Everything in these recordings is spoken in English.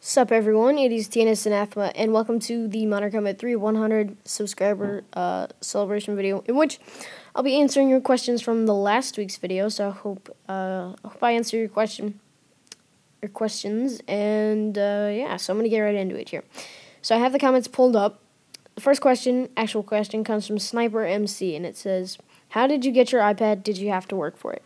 Sup everyone, it is TNS Anathema, and welcome to the Modern Combat 3 100 subscriber celebration video, in which I'll be answering your questions from the last week's video. So I hope I answer your questions, and yeah, so I'm gonna get right into it here. So I have the comments pulled up. The first question, actual question, comes from Sniper MC, and it says, "How did you get your iPad? Did you have to work for it?"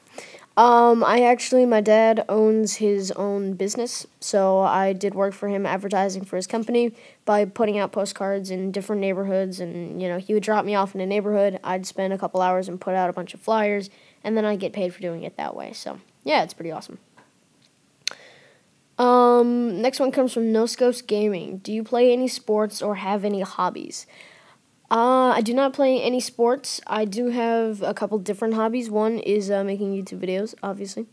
My dad owns his own business, so I did work for him advertising for his company by putting out postcards in different neighborhoods, and, he would drop me off in a neighborhood, I'd spend a couple hours and put out a bunch of flyers, and then I'd get paid for doing it that way, so, yeah, it's pretty awesome. Next one comes from iosgaming. Do you play any sports or have any hobbies? I do not play any sports. I do have a couple different hobbies. One is making YouTube videos, obviously.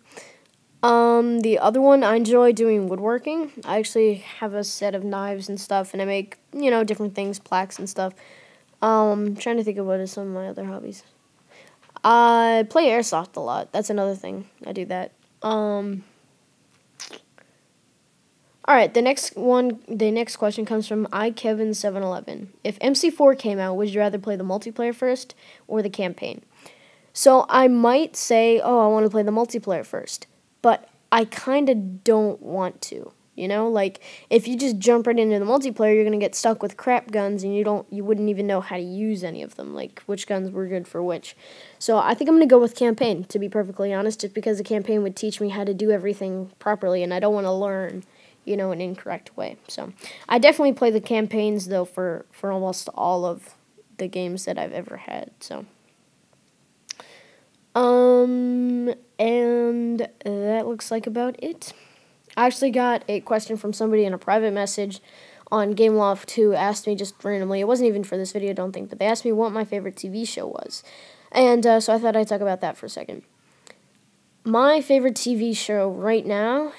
The other one, I enjoy doing woodworking. I actually have a set of knives and stuff, and I make, different things, plaques and stuff. I'm trying to think of what are some of my other hobbies. I play airsoft a lot. That's another thing. I do that. Alright, the next question comes from iKevin711. If MC4 came out, would you rather play the multiplayer first or the campaign? So I might say, I want to play the multiplayer first, but I kind of don't want to, Like, if you just jump right into the multiplayer, you're going to get stuck with crap guns, and you wouldn't even know how to use any of them, like, which guns were good for which. So I think I'm going to go with campaign, to be perfectly honest, just because the campaign would teach me how to do everything properly, and I don't want to learn an incorrect way. So I definitely play the campaigns, though, for almost all of the games that I've ever had. So and that looks like about it. I actually got a question from somebody in a private message on GameLoft who asked me just randomly. It wasn't even for this video, I don't think, but they asked me what my favorite TV show was. And so I thought I'd talk about that for a second. My favorite TV show right now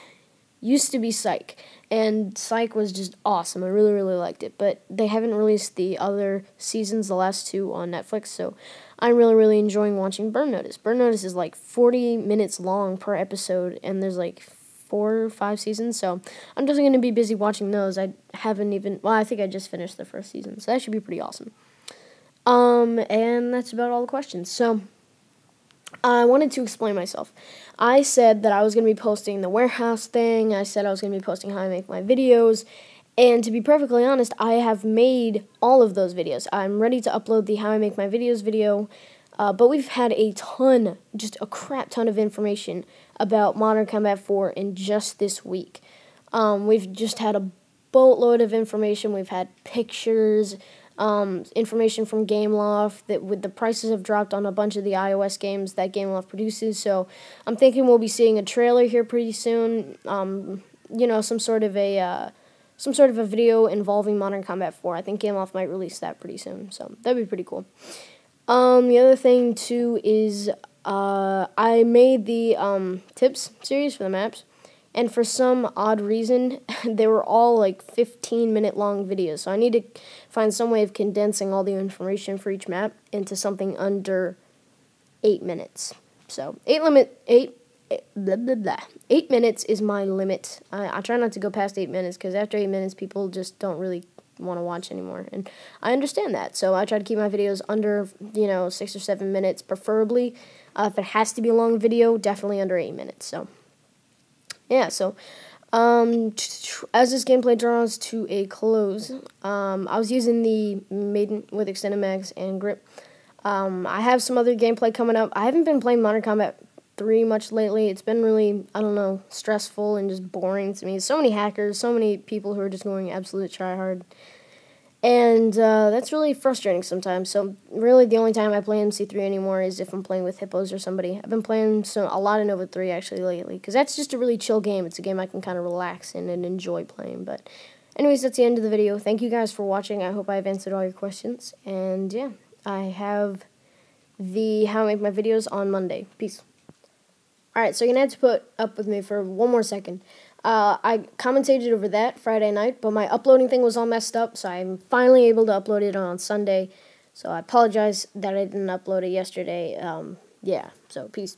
used to be Psych, and Psych was just awesome. I really, really liked it, but they haven't released the other seasons, the last two, on Netflix, so I'm really, really enjoying watching Burn Notice. Burn Notice is like 40 minutes long per episode, and there's like 4 or 5 seasons, so I'm just going to be busy watching those. I think I just finished the first season, so that should be pretty awesome. And that's about all the questions. So I wanted to explain myself. I said that I was going to be posting the warehouse thing. I said I was going to be posting how I make my videos. And to be perfectly honest, I have made all of those videos. I'm ready to upload the How I Make My Videos video. But we've had just a crap ton of information about Modern Combat 4 in just this week. We've just had a boatload of information. We've had pictures, information from GameLoft that with the prices have dropped on a bunch of the iOS games that GameLoft produces. So I'm thinking we'll be seeing a trailer here pretty soon. Some sort of a video involving Modern Combat 4. I think GameLoft might release that pretty soon. So that'd be pretty cool. The other thing too is I made the tips series for the maps. And for some odd reason, they were all like 15-minute long videos. So I need to find some way of condensing all the information for each map into something under 8 minutes. So 8 minutes is my limit. I try not to go past 8 minutes because after 8 minutes, people just don't really want to watch anymore. And I understand that. So I try to keep my videos under, 6 or 7 minutes, preferably. If it has to be a long video, definitely under 8 minutes. So yeah, so, as this gameplay draws to a close, I was using the Maiden with extended mags and grip. I have some other gameplay coming up. I haven't been playing Modern Combat 3 much lately. It's been really, stressful and just boring to me. So many hackers, so many people who are just going absolute tryhard. And that's really frustrating sometimes. So really the only time I play MC3 anymore is if I'm playing with hippos or somebody. I've been playing a lot of Nova 3 actually lately, because that's just a really chill game. It's a game I can kind of relax in and enjoy playing. But anyways, that's the end of the video. Thank you guys for watching. I hope I've answered all your questions. And yeah, I have the How I Make My Videos on Monday. Peace. Alright, so you're going to have to put up with me for one more second. I commentated over that Friday night, but my uploading thing was all messed up, so I'm finally able to upload it on Sunday. So I apologize that I didn't upload it yesterday. Yeah, so peace.